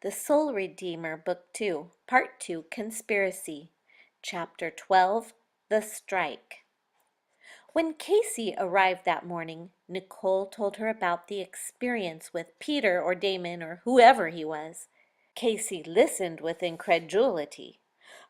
The Soul Redeemer, Book 2, Part 2, Conspiracy, Chapter 12, The Strike. When Casey arrived that morning, Nicole told her about the experience with Peter or Damon or whoever he was. Casey listened with incredulity.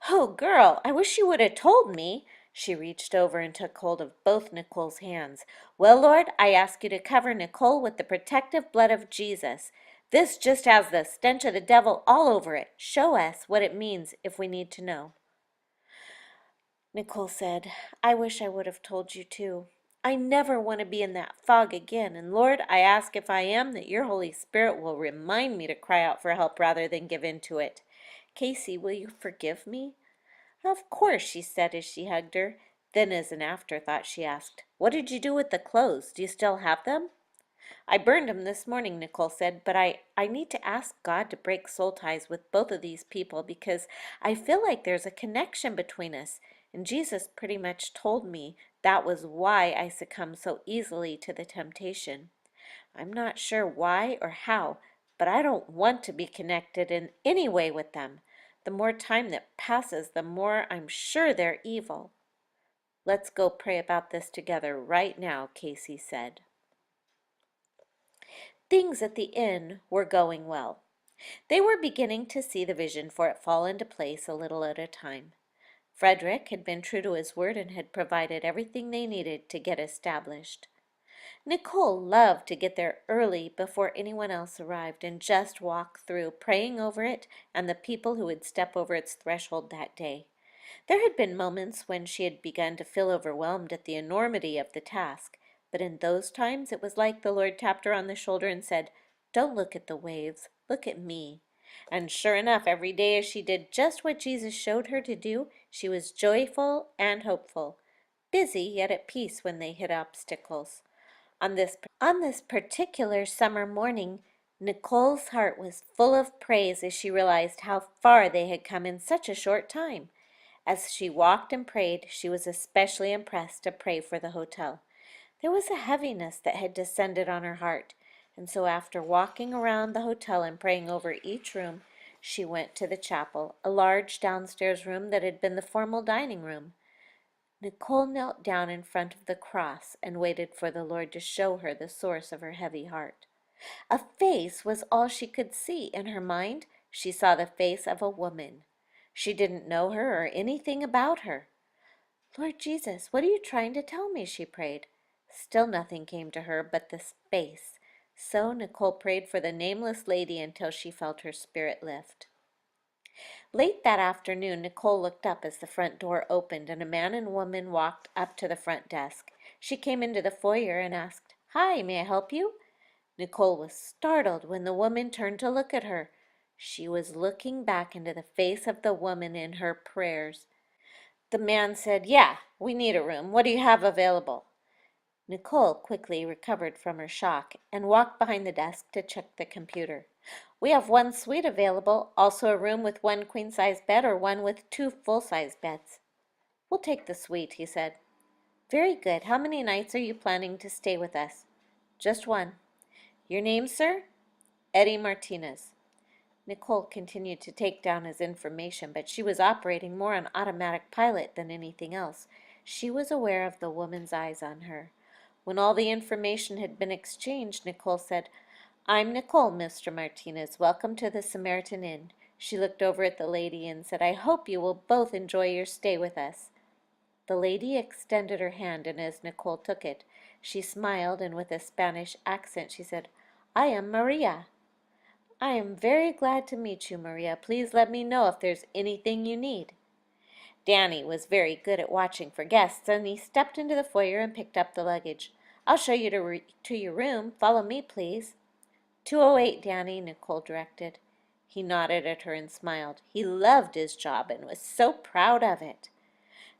"Oh, girl, I wish you would have told me." She reached over and took hold of both Nicole's hands. "Well, Lord, I ask you to cover Nicole with the protective blood of Jesus. This just has the stench of the devil all over it. Show us what it means if we need to know." Nicole said, "I wish I would have told you too. I never want to be in that fog again, and Lord, I ask if I am that your Holy Spirit will remind me to cry out for help rather than give in to it. Casey, will you forgive me?" "Of course," she said as she hugged her. Then as an afterthought she asked, "What did you do with the clothes? Do you still have them?" "I burned them this morning," Nicole said, "but I need to ask God to break soul ties with both of these people because I feel like there's a connection between us, and Jesus pretty much told me that was why I succumbed so easily to the temptation. I'm not sure why or how, but I don't want to be connected in any way with them. The more time that passes, the more I'm sure they're evil." "Let's go pray about this together right now," Casey said. Things at the inn were going well. They were beginning to see the vision for it fall into place a little at a time. Frederick had been true to his word and had provided everything they needed to get established. Nicole loved to get there early before anyone else arrived and just walk through, praying over it and the people who would step over its threshold that day. There had been moments when she had begun to feel overwhelmed at the enormity of the task, but in those times it was like the Lord tapped her on the shoulder and said, "Don't look at the waves, look at me." And sure enough, every day as she did just what Jesus showed her to do, she was joyful and hopeful, busy yet at peace when they hit obstacles. On this particular summer morning, Nicole's heart was full of praise as she realized how far they had come in such a short time. As she walked and prayed, she was especially impressed to pray for the hotel. There was a heaviness that had descended on her heart, and so after walking around the hotel and praying over each room, she went to the chapel, a large downstairs room that had been the formal dining room. Nicole knelt down in front of the cross and waited for the Lord to show her the source of her heavy heart. A face was all she could see. In her mind, she saw the face of a woman. She didn't know her or anything about her. "Lord Jesus, what are you trying to tell me?" she prayed. Still nothing came to her but this face. So Nicole prayed for the nameless lady until she felt her spirit lift. Late that afternoon, Nicole looked up as the front door opened and a man and woman walked up to the front desk. She came into the foyer and asked, "Hi, may I help you?" Nicole was startled when the woman turned to look at her. She was looking back into the face of the woman in her prayers. The man said, "Yeah, we need a room. What do you have available?" Nicole quickly recovered from her shock and walked behind the desk to check the computer. "We have one suite available, also a room with one queen-size bed or one with two full-size beds." "We'll take the suite," he said. "Very good. How many nights are you planning to stay with us?" "Just one." "Your name, sir?" "Eddie Martinez." Nicole continued to take down his information, but she was operating more on automatic pilot than anything else. She was aware of the woman's eyes on her. When all the information had been exchanged, Nicole said, "I'm Nicole, Mr. Martinez. Welcome to the Samaritan Inn." She looked over at the lady and said, "I hope you will both enjoy your stay with us." The lady extended her hand, and as Nicole took it, she smiled, and with a Spanish accent she said, "I am Maria." "I am very glad to meet you, Maria. Please let me know if there's anything you need." Danny was very good at watching for guests, and he stepped into the foyer and picked up the luggage. "I'll show you to your room. Follow me, please." 208, Danny," Nicole directed. He nodded at her and smiled. He loved his job and was so proud of it.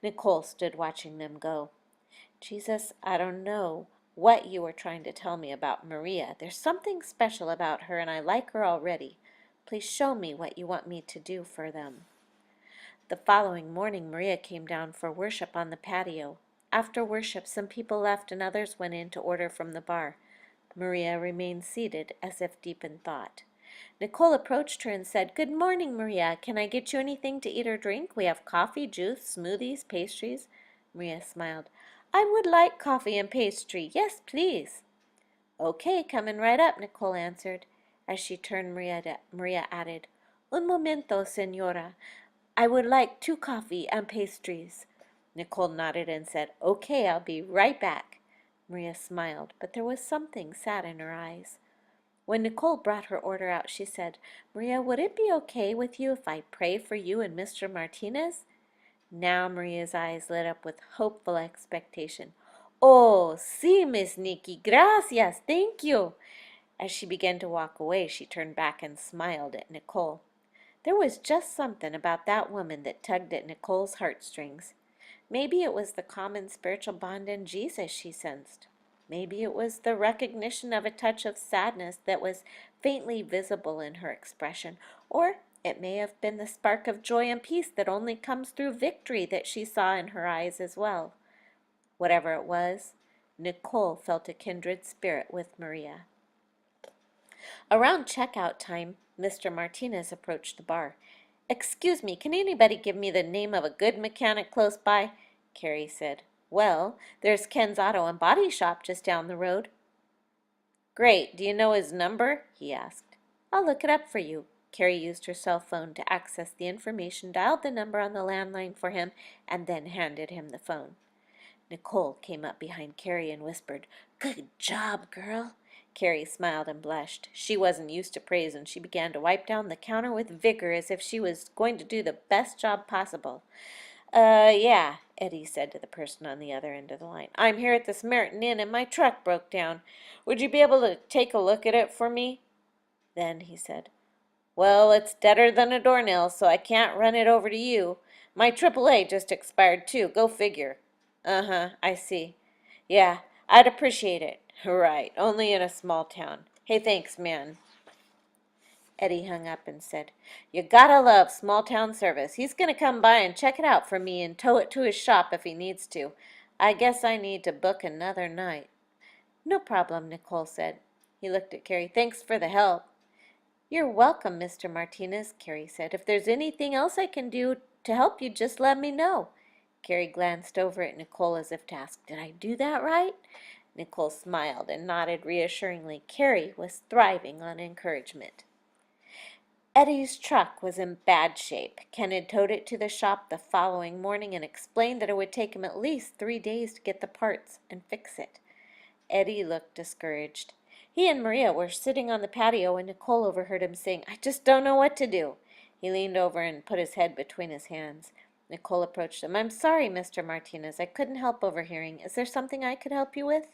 Nicole stood watching them go. "Jesus, I don't know what you were trying to tell me about Maria. There's something special about her, and I like her already. Please show me what you want me to do for them." The following morning, Maria came down for worship on the patio. After worship, some people left and others went in to order from the bar. Maria remained seated as if deep in thought. Nicole approached her and said, "Good morning, Maria. Can I get you anything to eat or drink? We have coffee, juice, smoothies, pastries." Maria smiled. "I would like coffee and pastry. Yes, please." "Okay, coming right up," Nicole answered. As she turned, Maria added, "Un momento, señora. I would like 2 coffee and pastries." Nicole nodded and said, "Okay, I'll be right back." Maria smiled, but there was something sad in her eyes. When Nicole brought her order out, she said, "Maria, would it be okay with you if I pray for you and Mr. Martinez?" Now Maria's eyes lit up with hopeful expectation. "Oh, sí, Miss Nikki. Gracias. Thank you." As she began to walk away, she turned back and smiled at Nicole. There was just something about that woman that tugged at Nicole's heartstrings. Maybe it was the common spiritual bond in Jesus she sensed. Maybe it was the recognition of a touch of sadness that was faintly visible in her expression, or it may have been the spark of joy and peace that only comes through victory that she saw in her eyes as well. Whatever it was, Nicole felt a kindred spirit with Maria. Around checkout time, Mr. Martinez approached the bar. "Excuse me, can anybody give me the name of a good mechanic close by?" Carrie said. "Well, there's Ken's Auto and Body Shop just down the road." "Great. Do you know his number?" he asked. "I'll look it up for you." Carrie used her cell phone to access the information, dialed the number on the landline for him, and then handed him the phone. Nicole came up behind Carrie and whispered, "Good job, girl." Carrie smiled and blushed. She wasn't used to praise, and she began to wipe down the counter with vigor as if she was going to do the best job possible. Yeah," Eddie said to the person on the other end of the line. "I'm here at the Samaritan Inn, and my truck broke down. Would you be able to take a look at it for me?" Then he said, "Well, it's deader than a doornail, so I can't run it over to you. My AAA just expired, too. Go figure." "Uh-huh, I see. Yeah, I'd appreciate it." "Right, only in a small town. Hey, thanks, man." Eddie hung up and said, "You gotta love small town service. He's gonna come by and check it out for me and tow it to his shop if he needs to. I guess I need to book another night." "No problem," Nicole said. He looked at Carrie. "Thanks for the help." "You're welcome, Mr. Martinez," Carrie said. "If there's anything else I can do to help you, just let me know." Carrie glanced over at Nicole as if to ask, "Did I do that right?" Nicole smiled and nodded reassuringly. Carrie was thriving on encouragement. Eddie's truck was in bad shape. Ken had towed it to the shop the following morning and explained that it would take him at least 3 days to get the parts and fix it. Eddie looked discouraged. He and Maria were sitting on the patio when Nicole overheard him saying, "I just don't know what to do." He leaned over and put his head between his hands. Nicole approached him. "I'm sorry, Mr. Martinez. I couldn't help overhearing. Is there something I could help you with?"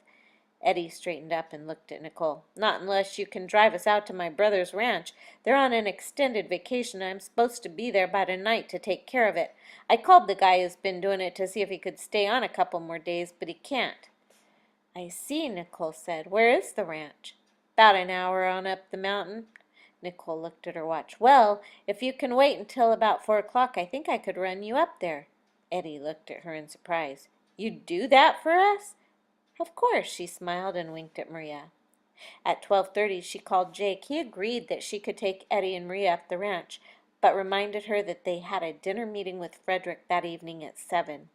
Eddie straightened up and looked at Nicole. "Not unless you can drive us out to my brother's ranch. They're on an extended vacation, and I'm supposed to be there by tonight to take care of it. I called the guy who's been doing it to see if he could stay on a couple more days, but he can't." "I see," Nicole said. "Where is the ranch?" "About an hour on up the mountain." Nicole looked at her watch. "Well, if you can wait until about 4 o'clock, I think I could run you up there." Eddie looked at her in surprise. "You'd do that for us?" "Of course," she smiled and winked at Maria. At 12:30 she called Jake. He agreed that she could take Eddie and Maria up the ranch, but reminded her that they had a dinner meeting with Frederick that evening at 7.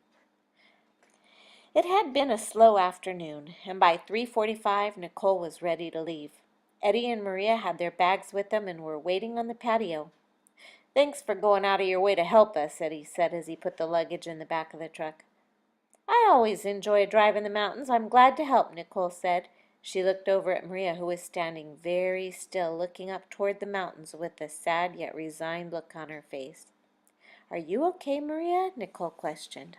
It had been a slow afternoon, and by 3:45 Nicole was ready to leave. Eddie and Maria had their bags with them and were waiting on the patio. "Thanks for going out of your way to help us," Eddie said as he put the luggage in the back of the truck. "I always enjoy a drive in the mountains. I'm glad to help," Nicole said. She looked over at Maria, who was standing very still, looking up toward the mountains with a sad yet resigned look on her face. "Are you okay, Maria?" Nicole questioned.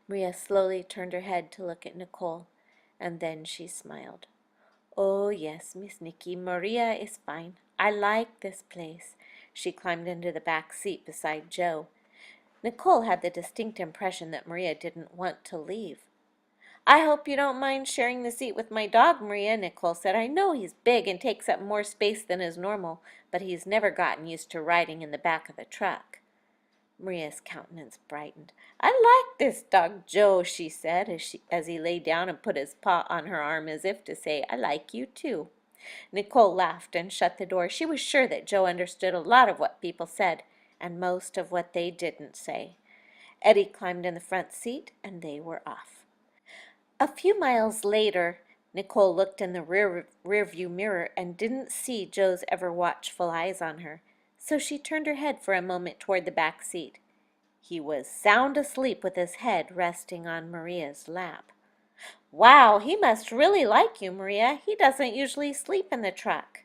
Maria slowly turned her head to look at Nicole, and then she smiled. "Oh, yes, Miss Nicky, Maria is fine. I like this place." She climbed into the back seat beside Joe. Nicole had the distinct impression that Maria didn't want to leave. "I hope you don't mind sharing the seat with my dog, Maria," Nicole said. "I know he's big and takes up more space than is normal, but he's never gotten used to riding in the back of the truck." Maria's countenance brightened. "I like this dog, Joe," she said, as he lay down and put his paw on her arm as if to say, "I like you too." Nicole laughed and shut the door. She was sure that Joe understood a lot of what people said, and most of what they didn't say. Eddie climbed in the front seat, and they were off. A few miles later, Nicole looked in the rearview mirror and didn't see Joe's ever watchful eyes on her, so she turned her head for a moment toward the back seat. He was sound asleep with his head resting on Maria's lap. "Wow, he must really like you, Maria. He doesn't usually sleep in the truck."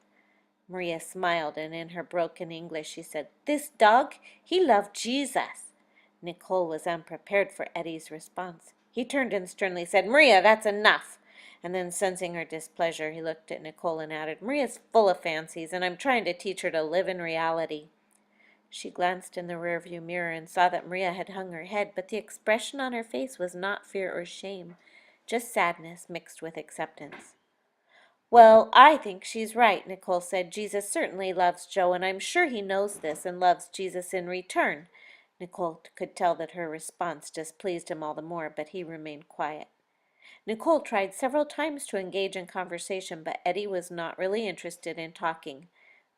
Maria smiled, and in her broken English she said, "This dog, he loved Jesus." Nicole was unprepared for Eddie's response. He turned and sternly said, "Maria, that's enough." And then, sensing her displeasure, he looked at Nicole and added, "Maria's full of fancies, and I'm trying to teach her to live in reality." She glanced in the rearview mirror and saw that Maria had hung her head, but the expression on her face was not fear or shame, just sadness mixed with acceptance. "Well, I think she's right," Nicole said. "Jesus certainly loves Joe, and I'm sure he knows this and loves Jesus in return." Nicole could tell that her response displeased him all the more, but he remained quiet. Nicole tried several times to engage in conversation, but Eddie was not really interested in talking.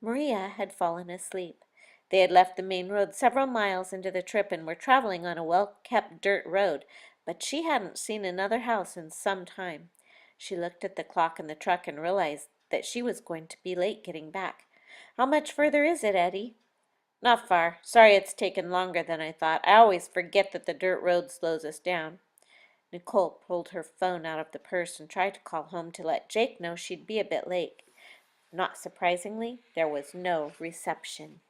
Maria had fallen asleep. They had left the main road several miles into the trip and were traveling on a well-kept dirt road, but she hadn't seen another house in some time. She looked at the clock in the truck and realized that she was going to be late getting back. "How much further is it, Eddie?" "Not far. Sorry it's taken longer than I thought. I always forget that the dirt road slows us down." Nicole pulled her phone out of the purse and tried to call home to let Jake know she'd be a bit late. Not surprisingly, there was no reception.